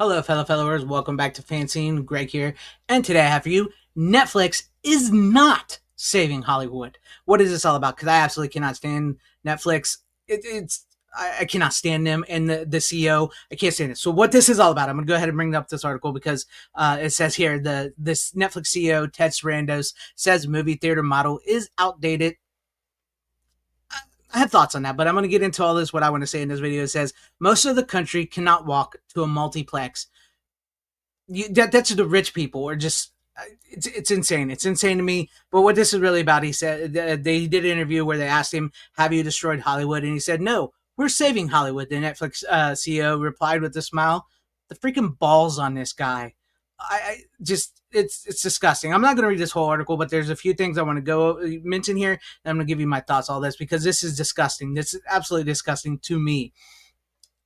Hello, fellow followers. Welcome back to FanZcene. Greg here, and today I have for you: Netflix is not saving Hollywood. What is this all about? Because I absolutely cannot stand Netflix. I cannot stand them and the CEO. I can't stand it. So what this is all about? I'm going to go ahead and bring up this article because it says here this Netflix CEO Ted Sarandos says movie theater model is outdated. I have thoughts on that, but I'm going to get into all this. What I want to say in this video, it says most of the country cannot walk to a multiplex. That's the rich people, or just it's insane. It's insane to me. But what this is really about, he said they did an interview where they asked him, "Have you destroyed Hollywood?" And he said, "No, we're saving Hollywood." The Netflix CEO replied with a smile. The freaking balls on this guy! I just it's disgusting. I'm not going to read this whole article, but there's a few things I want to go mention here, and I'm going to give you my thoughts on all this because this is disgusting. This is absolutely disgusting to me.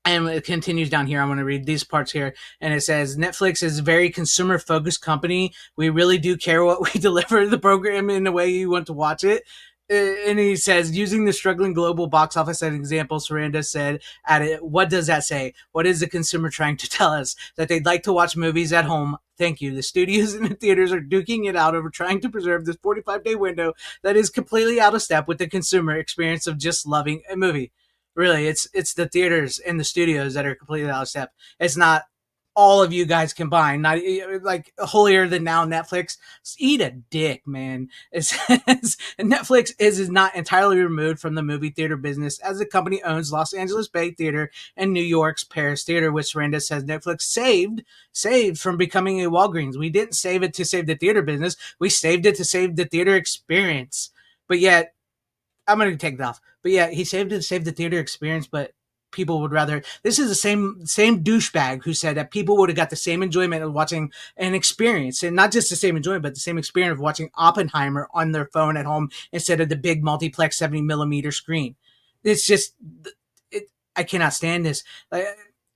And it continues down here. I'm going to read these parts here. And it says, Netflix is a very consumer focused company. We really do care what we deliver the program in the way you want to watch it. And he says, using the struggling global box office as an example, Saranda said, what does that say? What is the consumer trying to tell us? That they'd like to watch movies at home. Thank you. The studios and the theaters are duking it out over trying to preserve this 45-day window that is completely out of step with the consumer experience of just loving a movie. Really, it's the theaters and the studios that are completely out of step. It's not all of you guys combined. Not like holier than now Netflix. Eat a dick, man. It says Netflix is not entirely removed from the movie theater business, as the company owns Los Angeles Bay Theater and New York's Paris Theater, which Saranda says Netflix saved from becoming a Walgreens. We didn't save it to save the theater business. We saved it to save the theater experience. But yet I'm going to take it off. But yeah, he saved it to save the theater experience, but people would rather. This is the same douchebag who said that people would have got the same enjoyment of watching an experience, and not just the same enjoyment, but the same experience of watching Oppenheimer on their phone at home instead of the big multiplex 70 millimeter screen. It's just, I cannot stand this.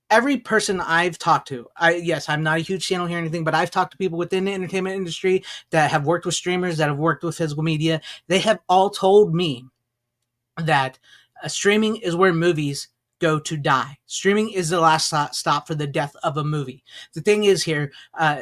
Every person I've talked to, yes, I'm not a huge channel here or anything, but I've talked to people within the entertainment industry that have worked with streamers, that have worked with physical media. They have all told me that streaming is where movies go to die. Streaming is the last stop for the death of a movie. The thing is here,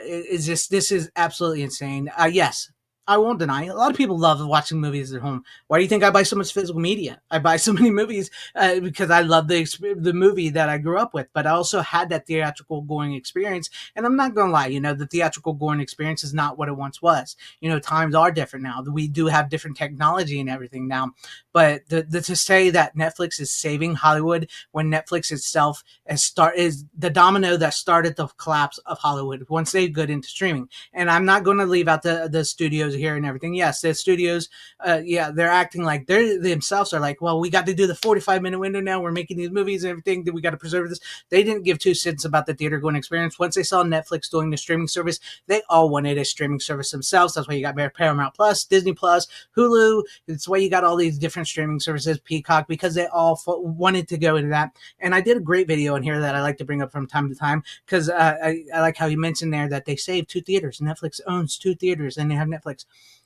is this is absolutely insane. Yes, I won't deny a lot of people love watching movies at home. Why do you think I buy so much physical media? I buy so many movies because I love the movie that I grew up with, but I also had that theatrical going experience. And I'm not gonna lie, the theatrical going experience is not what it once was. Times are different now. We do have different technology and everything now. But to say that Netflix is saving Hollywood when Netflix itself is the domino that started the collapse of Hollywood once they got into streaming. And I'm not going to leave out the studios here and everything. Yes, the studios, they're acting like they themselves are like, well, we got to do the 45-minute window now. We're making these movies and everything. That we got to preserve this. They didn't give two cents about the theater going experience. Once they saw Netflix doing the streaming service, they all wanted a streaming service themselves. That's why you got Paramount Plus, Disney Plus, Hulu. It's why you got all these different streaming services, Peacock, because they all wanted to go into that. And I did a great video in here that I like to bring up from time to time because I like how you mentioned there that they saved two theaters. Netflix owns two theaters and they have Netflix.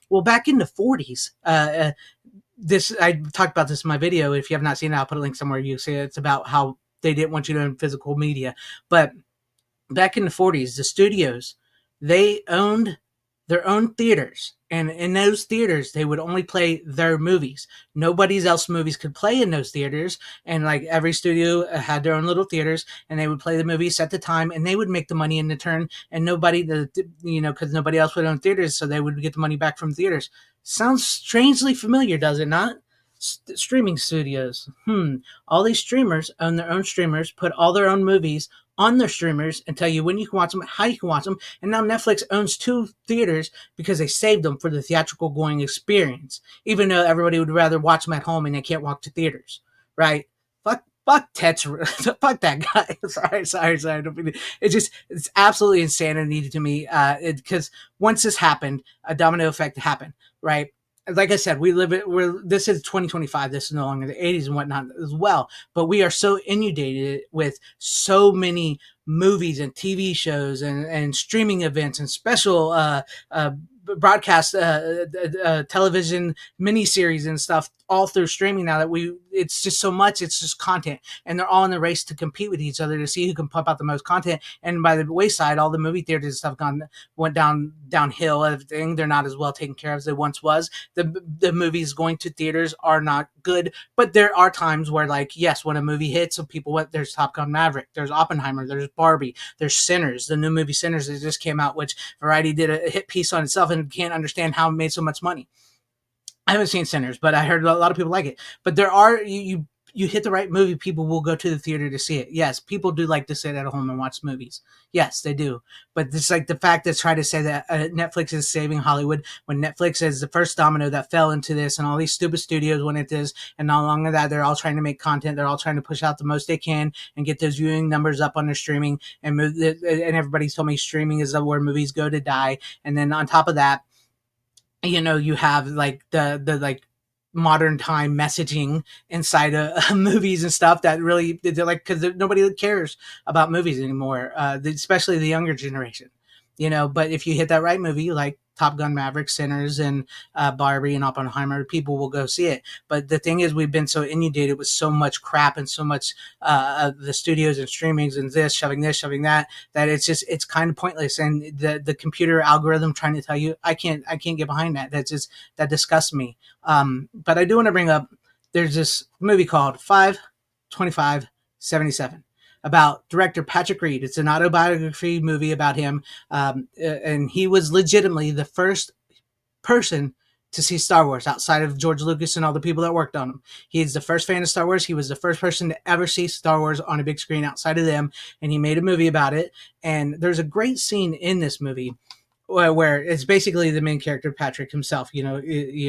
Well, back in the 40s, this I talked about this in my video. If you have not seen it, I'll put a link somewhere. You see it's about how they didn't want you to own physical media. But back in the 40s, the studios, they owned their own theaters. And in those theaters, they would only play their movies. Nobody else's movies could play in those theaters. And like every studio had their own little theaters, and they would play the movies at the time, and they would make the money in return. And nobody, because nobody else would own theaters, so they would get the money back from theaters. Sounds strangely familiar, does it not? Streaming studios. All these streamers own their own streamers, put all their own movies on their streamers and tell you when you can watch them, how you can watch them. And now Netflix owns two theaters because they saved them for the theatrical going experience, even though everybody would rather watch them at home and they can't walk to theaters, right? Fuck Ted, fuck that guy. sorry. It's absolutely insanity to me. Because once this happened, a domino effect happened, right? Like I said, this is 2025. This is no longer the 80s and whatnot as well. But we are so inundated with so many movies and TV shows and streaming events and special broadcast television miniseries and stuff all through streaming now that it's just so much, it's just content, and they're all in the race to compete with each other to see who can pump out the most content. And by the wayside, all the movie theaters and stuff went downhill. Everything, they're not as well taken care of as they once was. The movies going to theaters are not good, but there are times where, like, yes, when a movie hits, so people went. There's Top Gun Maverick, there's Oppenheimer, there's Barbie, there's Sinners, the new movie Sinners that just came out, which Variety did a hit piece on itself and can't understand how it made so much money. I haven't seen Sinners, but I heard a lot of people like it. But there are you hit the right movie, people will go to the theater to see it. Yes, people do like to sit at home and watch movies. Yes, they do. But it's like the fact that try to say that Netflix is saving Hollywood when Netflix is the first domino that fell into this, and all these stupid studios went into this, and not long of that, they're all trying to make content. They're all trying to push out the most they can and get those viewing numbers up on their streaming. And everybody's told me streaming is where movies go to die. And then on top of that, you have like the like modern time messaging inside of movies and stuff that really they're like, because nobody cares about movies anymore, especially the younger generation. But if you hit that right movie like Top Gun Maverick, Sinners, and Barbie and Oppenheimer, people will go see it. But the thing is, we've been so inundated with so much crap and so much of the studios and streamings and this, shoving that, that it's kind of pointless. And the computer algorithm trying to tell you, I can't get behind that. That disgusts me. But I do want to bring up, there's this movie called 5/25/77 about director Patrick Reed. It's an autobiography movie about him, and he was legitimately the first person to see Star Wars outside of George Lucas and all the people that worked on him. He's the first fan of Star Wars. He was the first person to ever see Star Wars on a big screen outside of them, and he made a movie about it. And there's a great scene in this movie where it's basically the main character Patrick himself. He's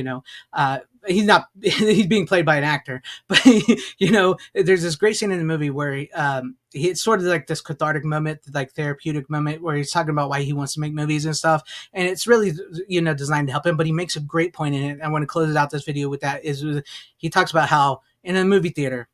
not he's being played by an actor, but there's this great scene in the movie where it's sort of like this cathartic moment, like therapeutic moment, where he's talking about why he wants to make movies and stuff, and it's really designed to help him. But he makes a great point in it. I want to close out this video with that. He talks about how in a movie theater,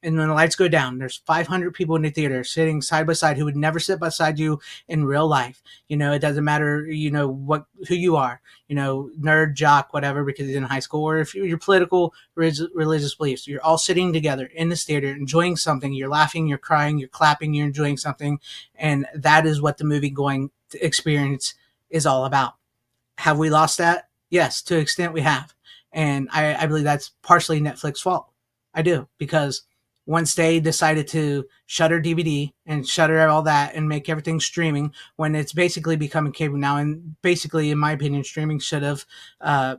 and when the lights go down, there's 500 people in the theater sitting side by side who would never sit beside you in real life. It doesn't matter, who you are, nerd, jock, whatever, because he's in high school, or if your political, religious beliefs. You're all sitting together in this theater, enjoying something. You're laughing, you're crying, you're clapping, you're enjoying something. And that is what the movie going experience is all about. Have we lost that? Yes, to an extent we have. And I believe that's partially Netflix's fault. I do, because once they decided to shutter DVD and shutter all that and make everything streaming, when it's basically becoming cable now, and basically, in my opinion, streaming should have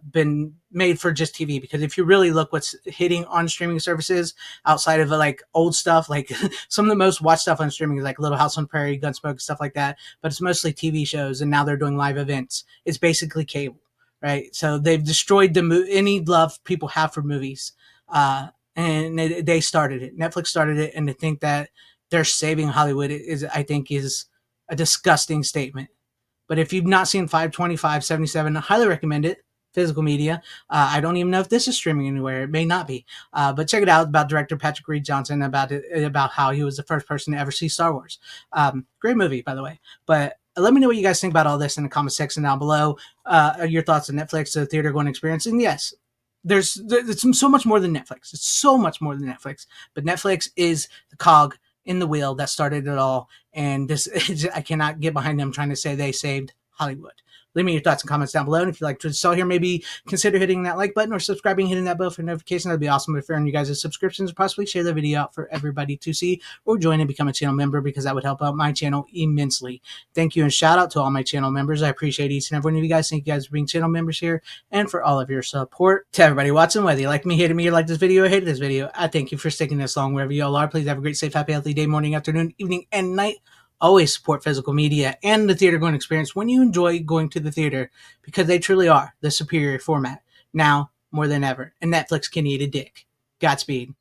been made for just TV. Because if you really look what's hitting on streaming services outside of like old stuff, like some of the most watched stuff on streaming is like Little House on Prairie, Gunsmoke, stuff like that. But it's mostly TV shows, and now they're doing live events. It's basically cable, right? So they've destroyed any love people have for movies. And they started it. Netflix started it, and to think that they're saving Hollywood I think, is a disgusting statement. But if you've not seen 5/25/77, I highly recommend it. Physical media. I don't even know if this is streaming anywhere. It may not be, but check it out. About director Patrick Reed Johnson, about how he was the first person to ever see Star Wars. Great movie, by the way. But let me know what you guys think about all this in the comment section down below. Your thoughts on Netflix, the theater going experience, and yes, it's so much more than Netflix. It's so much more than Netflix. But Netflix is the cog in the wheel that started it all. And I cannot get behind them trying to say they saved Hollywood. Leave me your thoughts and comments down below. And if you like what you saw here, maybe consider hitting that like button or subscribing, hitting that bell for notifications. That'd be awesome. If you're on you guys' subscriptions, possibly share the video out for everybody to see, or join and become a channel member, because that would help out my channel immensely. Thank you, and shout out to all my channel members. I appreciate each and every one of you guys. Thank you guys for being channel members here and for all of your support. To everybody watching, whether you like me, hated me, or like this video, or hated this video, I thank you for sticking this long wherever you all are. Please have a great, safe, happy, healthy day, morning, afternoon, evening, and night. Always support physical media and the theater going experience when you enjoy going to the theater, because they truly are the superior format now more than ever. And Netflix can eat a dick. Godspeed.